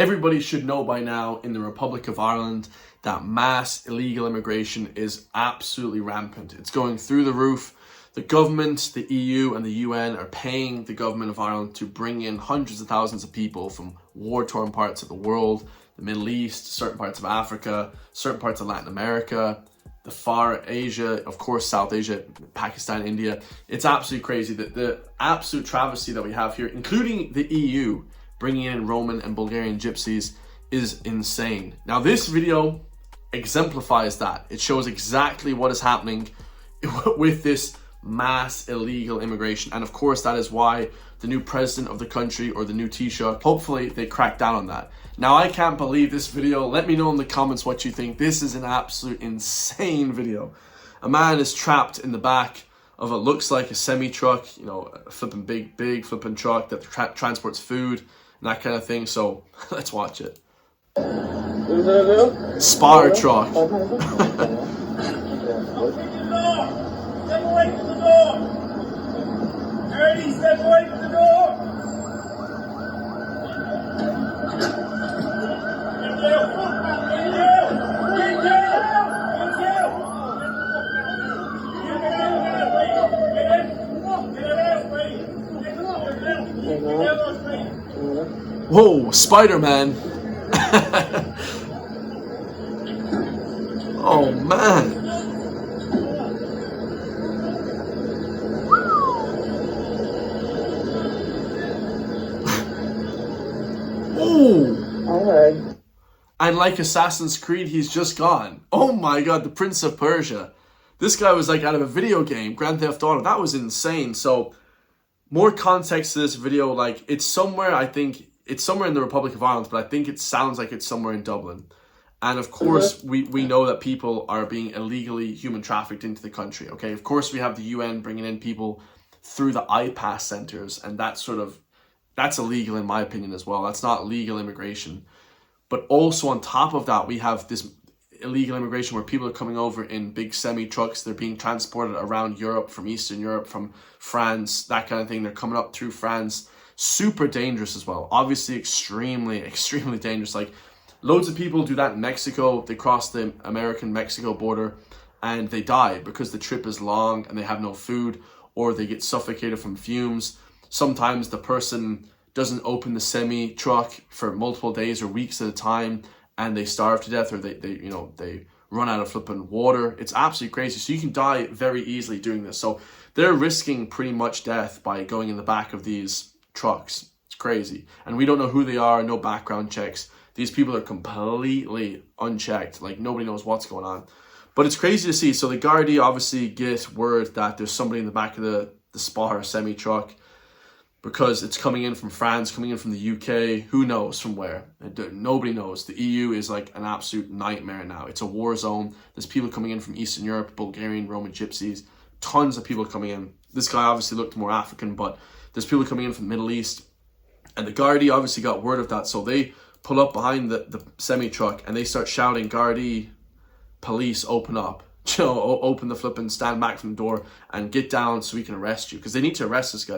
Everybody should know by now in the Republic of Ireland that mass illegal immigration is absolutely rampant. It's going through the roof. The government, the EU and the UN are paying the government of Ireland to bring in hundreds of thousands of people from war-torn parts of the world, the Middle East, certain parts of Africa, certain parts of Latin America, the far Asia, of course, South Asia, Pakistan, India. It's absolutely crazy. The absolute travesty that we have here, including the EU, bringing in Roman and Bulgarian gypsies, is insane. Now, this video exemplifies that. It shows exactly what is happening with this mass illegal immigration. And of course, that is why the new president of the country, or the new Taoiseach, hopefully they crack down on that. Now, I can't believe this video. Let me know in the comments what you think. This is an absolute insane video. A man is trapped in the back of what looks like a semi-truck, you know, a flipping big flipping truck that transports food and that kind of thing. So let's watch it. Spotter truck. Step away from the door! Ernie, step away from the door! Whoa, Spider-Man. Oh man. Oh! Alright. And like Assassin's Creed, he's just gone. Oh my god, the Prince of Persia. This guy was like out of a video game, Grand Theft Auto. That was insane. So, more context to this video, like, it's somewhere, I think, it's somewhere in the Republic of Ireland, but I think it sounds like it's somewhere in Dublin. And of course, we know that people are being illegally human trafficked into the country, okay? Of course, we have the UN bringing in people through the IPAS centers, and that's illegal in my opinion as well. That's not legal immigration. But also on top of that, we have this illegal immigration where people are coming over in big semi-trucks. They're being transported around Europe, from Eastern Europe, from France, that kind of thing. They're coming up through France. Super dangerous as well. Obviously extremely dangerous. Like, loads of people do that in Mexico. They cross the American-Mexico border and they die because the trip is long and they have no food, or they get suffocated from fumes. Sometimes the person doesn't open the semi-truck for multiple days or weeks at a time and they starve to death, or they run out of flipping water. It's absolutely crazy. So you can die very easily doing this. So they're risking pretty much death by going in the back of these trucks. It's crazy. And we don't know who they are, no background checks. These people are completely unchecked. Like, nobody knows what's going on. But it's crazy to see. So the Gardaí obviously get word that there's somebody in the back of the spotter semi-truck, because it's coming in from France, coming in from the UK, who knows from where? Nobody knows. The EU is like an absolute nightmare now. It's a war zone. There's people coming in from Eastern Europe, Bulgarian, Roman gypsies, tons of people coming in. This guy obviously looked more African, but there's people coming in from the Middle East. And the Gardaí obviously got word of that, so they pull up behind the semi-truck and they start shouting, Gardaí, police, open up. You know, open the flipping, stand back from the door and get down so we can arrest you. Because they need to arrest this guy.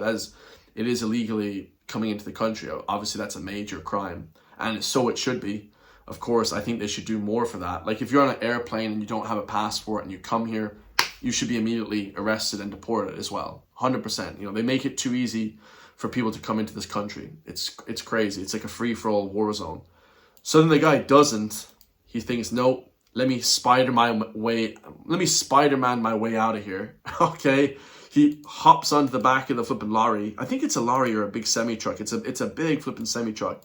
It is illegally coming into the country. Obviously, that's a major crime. And so it should be. Of course, I think they should do more for that. Like, if you're on an airplane and you don't have a passport and you come here, you should be immediately arrested and deported as well. 100%. You know, they make it too easy for people to come into this country. It's crazy. It's like a free-for-all war zone. So then the guy doesn't. He thinks, no, let me Spider-Man my way out of here. Okay? He hops onto the back of the flipping lorry. I think it's a lorry or a big semi-truck. It's a big flipping semi-truck.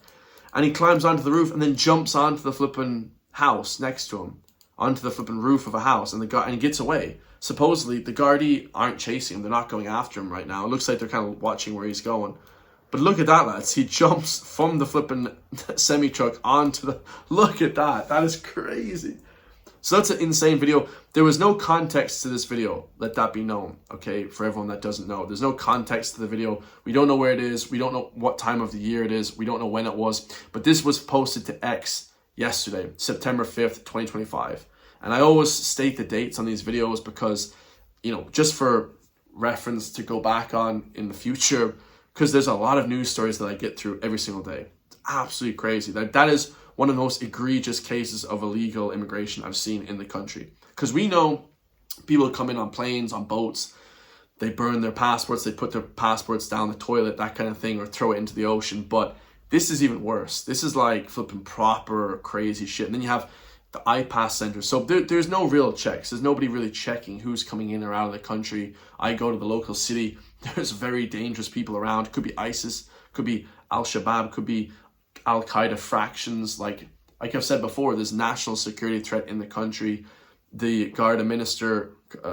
And he climbs onto the roof and then jumps onto the flipping house next to him. Onto the flipping roof of a house. And he gets away. Supposedly, the Gardaí aren't chasing him. They're not going after him right now. It looks like they're kind of watching where he's going. But look at that, lads. He jumps from the flipping semi-truck onto the... Look at that. That is crazy. So that's an insane video. There was no context to this video. Let that be known, okay, for everyone that doesn't know. There's no context to the video. We don't know where it is. We don't know what time of the year it is. We don't know when it was. But this was posted to X yesterday, September 5th, 2025. And I always state the dates on these videos because, you know, just for reference to go back on in the future, because there's a lot of news stories that I get through every single day. It's absolutely crazy. That is one of the most egregious cases of illegal immigration I've seen in the country. Because we know people come in on planes, on boats, they burn their passports, they put their passports down the toilet, that kind of thing, or throw it into the ocean. But this is even worse. This is like flipping proper crazy shit. And then you have the iPass centers. So there's no real checks. There's nobody really checking who's coming in or out of the country. I go to the local city. There's very dangerous people around. Could be ISIS, could be Al-Shabaab, could be Al-Qaeda fractions. Like I've said before, there's national security threat in the country. The Garda Minister,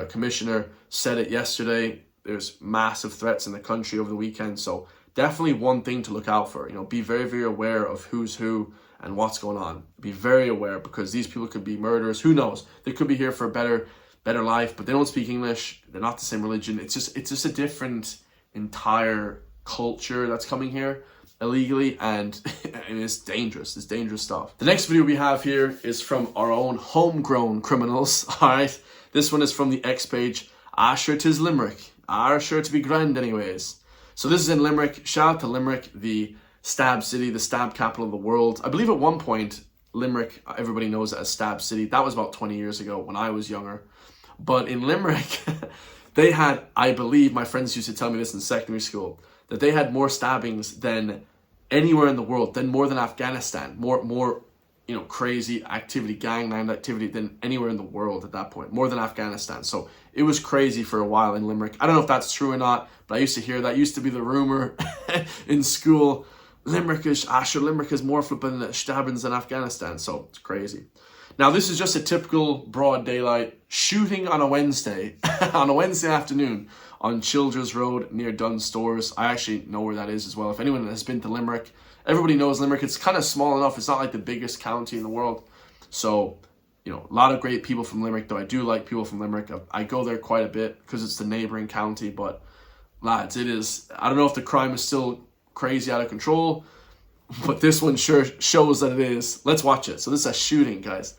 Commissioner said it yesterday. There's massive threats in the country over the weekend. So definitely one thing to look out for. Be very, very aware of who's who and what's going on. Be very aware, because these people could be murderers. Who knows? They could be here for a better life, but they don't speak English. They're not the same religion. It's just a different entire culture that's coming here illegally, and it's dangerous. It's dangerous stuff. The next video we have here is from our own homegrown criminals. All right, this one is from the X page. Sure 'tis Limerick. Sure to be grand anyways. So this is in Limerick. Shout out to Limerick, the Stab City, the Stab capital of the world. I believe at one point Limerick, everybody knows it as Stab City. That was about 20 years ago when I was younger. But in Limerick, they had, I believe, my friends used to tell me this in secondary school, that they had more stabbings than anywhere in the world, more than Afghanistan, more crazy activity, gangland activity than anywhere in the world at that point, more than Afghanistan. So it was crazy for a while in Limerick. I don't know if that's true or not, but I used to hear that. Used to be the rumor in school. Limerick is more flipping stabbings than Afghanistan. So it's crazy. Now, this is just a typical broad daylight shooting on a Wednesday, on a Wednesday afternoon on Childers Road near Dunn Stores. I actually know where that is as well. If anyone has been to Limerick, everybody knows Limerick. It's kind of small enough. It's not like the biggest county in the world. So, a lot of great people from Limerick, though I do like people from Limerick. I go there quite a bit because it's the neighboring county. But, lads, it is, I don't know if the crime is still crazy out of control, but this one sure shows that it is. Let's watch it. So this is a shooting, guys.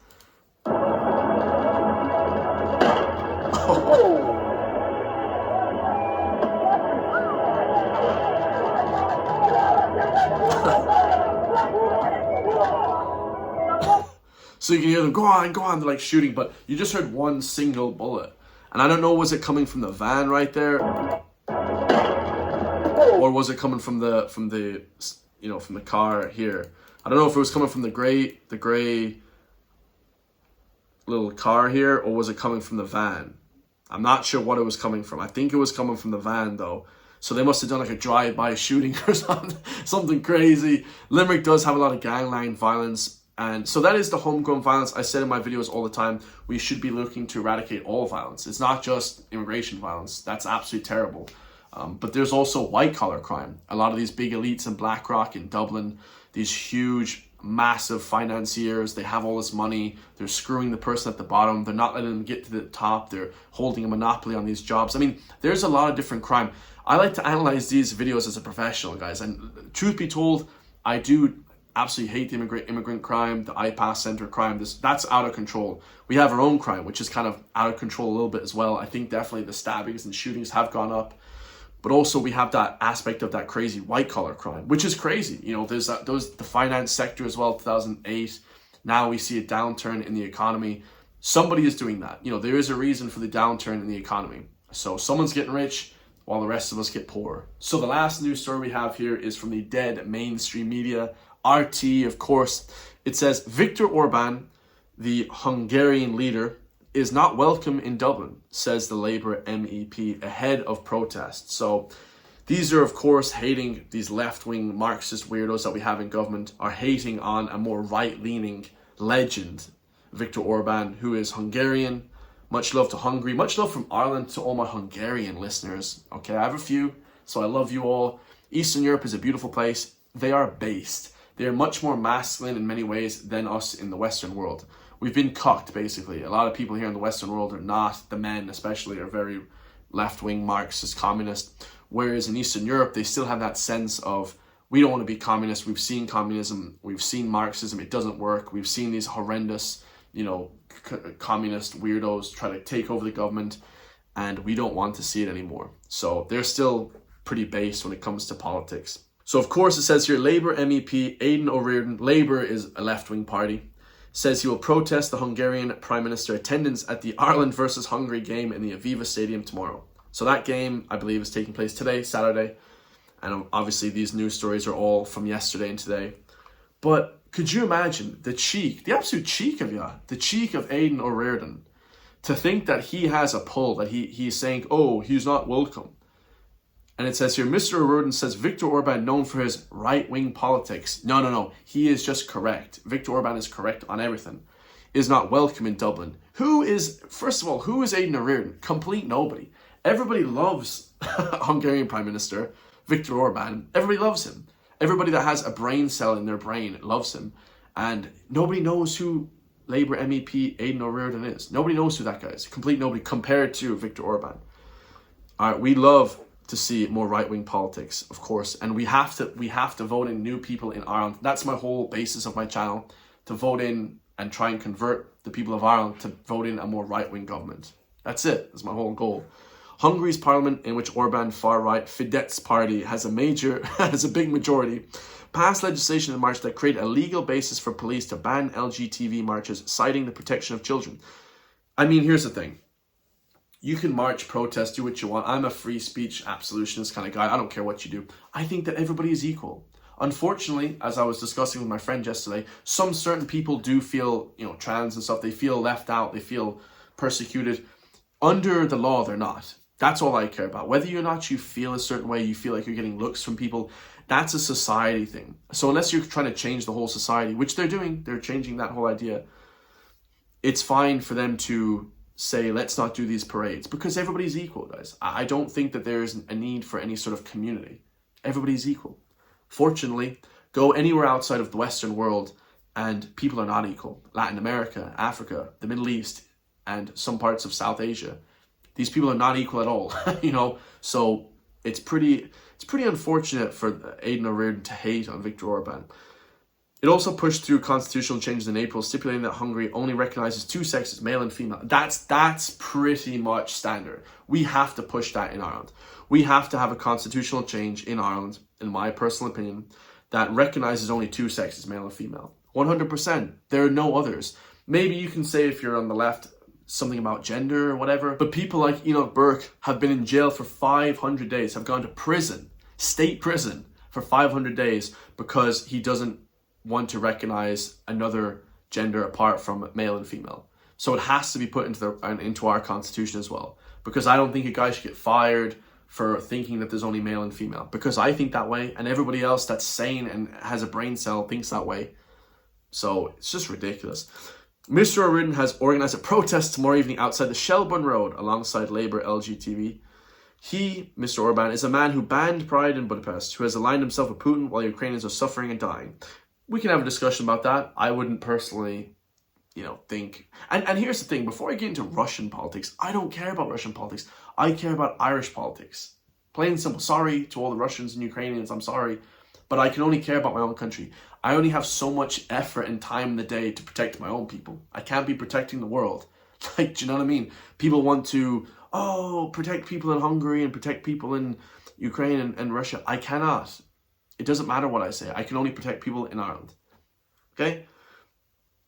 So you can hear them, go on, they're like shooting, but you just heard one single bullet. And I don't know, was it coming from the van right there? Or was it coming from the car here? I don't know if it was coming from the gray little car here, or was it coming from the van? I'm not sure what it was coming from. I think it was coming from the van though. So they must have done like a drive-by shooting or something crazy. Limerick does have a lot of gangland violence. And so that is the homegrown violence. I said in my videos all the time, we should be looking to eradicate all violence. It's not just immigration violence. That's absolutely terrible. But there's also white-collar crime. A lot of these big elites in BlackRock, in Dublin, these huge, massive financiers, they have all this money. They're screwing the person at the bottom. They're not letting them get to the top. They're holding a monopoly on these jobs. I mean, there's a lot of different crime. I like to analyze these videos as a professional, guys. And truth be told, I do absolutely hate the immigrant crime, the iPass center crime. That's out of control. We have our own crime, which is kind of out of control a little bit as well. I think definitely the stabbings and shootings have gone up. But also we have that aspect of that crazy white collar crime, which is crazy. There's the finance sector as well, 2008. Now we see a downturn in the economy. Somebody is doing that. There is a reason for the downturn in the economy. So someone's getting rich while the rest of us get poor. So the last news story we have here is from the dead mainstream media, RT, of course. It says, Viktor Orban, the Hungarian leader, is not welcome in Dublin, says the Labour MEP ahead of protests. So these are, of course, hating these left-wing Marxist weirdos that we have in government, are hating on a more right-leaning legend, Viktor Orban, who is Hungarian. Much love to Hungary. Much love from Ireland to all my Hungarian listeners. Okay, I have a few, so I love you all. Eastern Europe is a beautiful place. They are based. They are much more masculine in many ways than us in the Western world. We've been cucked, basically. A lot of people here in the Western world are not. The men, especially, are very left-wing, Marxist, communist. Whereas in Eastern Europe, they still have that sense of, we don't want to be communist. We've seen communism. We've seen Marxism. It doesn't work. We've seen these horrendous, communist weirdos try to take over the government, and we don't want to see it anymore. So they're still pretty based when it comes to politics. So of course it says here, Labour MEP Aidan O'Riordan, Labour is a left-wing party, says he will protest the Hungarian Prime Minister attendance at the Ireland versus Hungary game in the Aviva Stadium tomorrow. So that game, I believe, is taking place today, Saturday. And obviously these news stories are all from yesterday and today. But could you imagine the cheek, the absolute cheek of the cheek of Aidan O'Riordan, to think that he has a pull, that he's saying, oh, he's not welcome. And it says here, Mr. O'Riordan says Viktor Orban, known for his right-wing politics. No. He is just correct. Viktor Orban is correct on everything. Is not welcome in Dublin. First of all, who is Aidan O'Riordan? Complete nobody. Everybody loves Hungarian Prime Minister Viktor Orban. Everybody loves him. Everybody that has a brain cell in their brain loves him. And nobody knows who Labour MEP Aidan O'Riordan is. Nobody knows who that guy is. Complete nobody compared to Viktor Orban. All right, we love to see more right-wing politics, of course, and we have to vote in new people in Ireland. That's my whole basis of my channel, to vote in and try and convert the people of Ireland to vote in a more right-wing government. That's it. That's my whole goal. Hungary's parliament, in which Orban far-right Fidesz party has a big majority, passed legislation in March that created a legal basis for police to ban LGTB marches, citing the protection of children. I mean, here's the thing. You can march, protest, do what you want. I'm a free speech absolutionist kind of guy. I don't care what you do. I think that everybody is equal. Unfortunately, as I was discussing with my friend yesterday, some certain people do feel, trans and stuff. They feel left out. They feel persecuted. Under the law, they're not. That's all I care about. Whether or not you feel a certain way, you feel like you're getting looks from people, that's a society thing. So unless you're trying to change the whole society, which they're doing, they're changing that whole idea, it's fine for them to say, let's not do these parades, because everybody's equal, guys. I don't think that there is a need for any sort of community. Everybody's equal. Fortunately, go anywhere outside of the Western world and people are not equal. Latin America, Africa, the Middle East, and some parts of South Asia. These people are not equal at all, So it's pretty unfortunate for Aidan O'Riordan to hate on Viktor Orban. It also pushed through constitutional changes in April, stipulating that Hungary only recognizes two sexes, male and female. That's pretty much standard. We have to push that in Ireland. We have to have a constitutional change in Ireland, in my personal opinion, that recognizes only two sexes, male and female. 100%. There are no others. Maybe you can say, if you're on the left, something about gender or whatever, but people like Enoch Burke have been in jail for 500 days, have gone to prison, state prison, for 500 days because he doesn't want to recognize another gender apart from male and female. So it has to be put into our constitution as well, because I don't think a guy should get fired for thinking that there's only male and female, because I think that way, and everybody else that's sane and has a brain cell thinks that way. So it's just ridiculous. Mr. O'Riordan has organised a protest tomorrow evening outside the Shelburne Road alongside Labour LGTB. He, Mr. Orban, is a man who banned Pride in Budapest, who has aligned himself with Putin while Ukrainians are suffering and dying. We can have a discussion about that. I wouldn't personally, think. And here's the thing. Before I get into Russian politics, I don't care about Russian politics. I care about Irish politics. Plain and simple. Sorry to all the Russians and Ukrainians. I'm sorry. But I can only care about my own country. I only have so much effort and time in the day to protect my own people. I can't be protecting the world. Do you know what I mean? People want to, protect people in Hungary and protect people in Ukraine and Russia. I cannot. It doesn't matter what I say. I can only protect people in Ireland. Okay?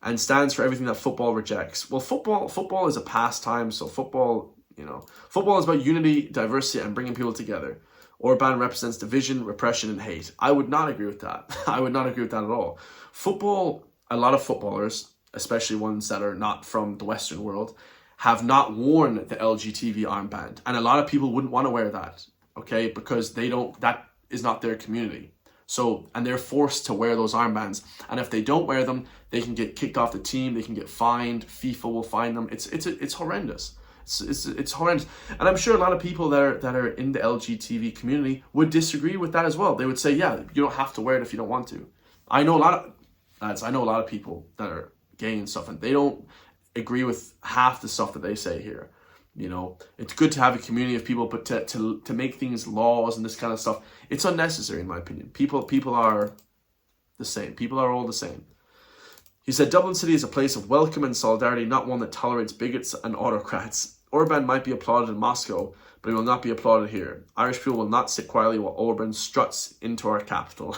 And stands for everything that football rejects. Well, football is a pastime, so football is about unity, diversity, and bringing people together. Orban represents division, repression, and hate. I would not agree with that. I would not agree with that at all. Football, a lot of footballers, especially ones that are not from the Western world, have not worn the LGTB armband. And a lot of people wouldn't want to wear that, okay? Because that is not their community. So, and they're forced to wear those armbands. And if they don't wear them, they can get kicked off the team, they can get fined, FIFA will fine them. It's horrendous. It's horrendous. And I'm sure a lot of people that are in the LGTB community would disagree with that as well. They would say, yeah, you don't have to wear it if you don't want to. I know a lot of people that are gay and stuff, and they don't agree with half the stuff that they say here. It's good to have a community of people, but to make things laws and this kind of stuff, it's unnecessary in my opinion. People are the same. People are all the same. He said, Dublin City is a place of welcome and solidarity, not one that tolerates bigots and autocrats. Orban might be applauded in Moscow, but he will not be applauded here. Irish people will not sit quietly while Orban struts into our capital.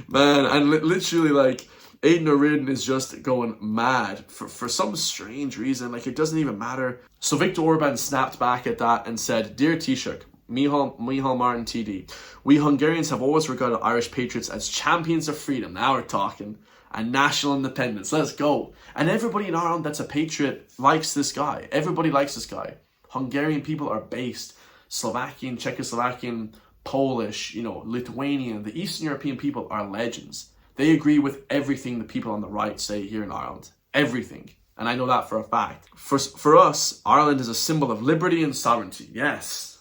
Man, and literally, like, Aidan O'Riordan is just going mad for some strange reason. Like, it doesn't even matter. So Viktor Orban snapped back at that and said, "Dear Taoiseach, Micheál Martin TD, we Hungarians have always regarded Irish patriots as champions of freedom." Now we're talking. And national independence. Let's go. And everybody in Ireland that's a patriot likes this guy. Everybody likes this guy. Hungarian people are based. Slovakian, Czechoslovakian, Polish, Lithuanian. The Eastern European people are legends. They agree with everything the people on the right say here in Ireland. Everything. And I know that for a fact. For us, Ireland is a symbol of liberty and sovereignty. Yes.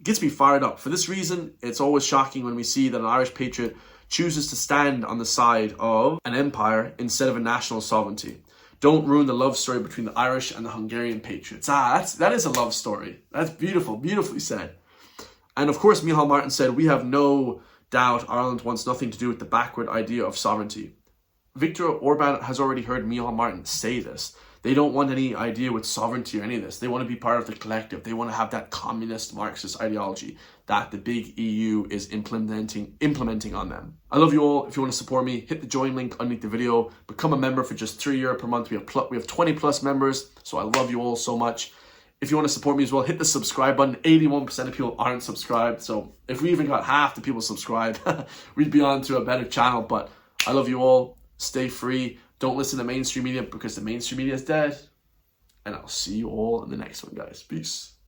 It gets me fired up. For this reason, it's always shocking when we see that an Irish patriot chooses to stand on the side of an empire instead of a national sovereignty. Don't ruin the love story between the Irish and the Hungarian patriots. That is a love story. That's beautiful, beautifully said. And of course, Micheál Martin said, "We have no doubt Ireland wants nothing to do with the backward idea of sovereignty." Viktor Orban has already heard Micheál Martin say this. They don't want any idea with sovereignty or any of this. They want to be part of the collective. They want to have that communist Marxist ideology that the big EU is implementing on them. I love you all. If you want to support me, hit the join link underneath the video. Become a member for just €3 per month. We have 20 plus members, so I love you all so much. If you want to support me as well, hit the subscribe button. 81% of people aren't subscribed, so if we even got half the people subscribed, we'd be on to a better channel. But I love you all. Stay free. Don't listen to mainstream media because the mainstream media is dead. And I'll see you all in the next one, guys. Peace.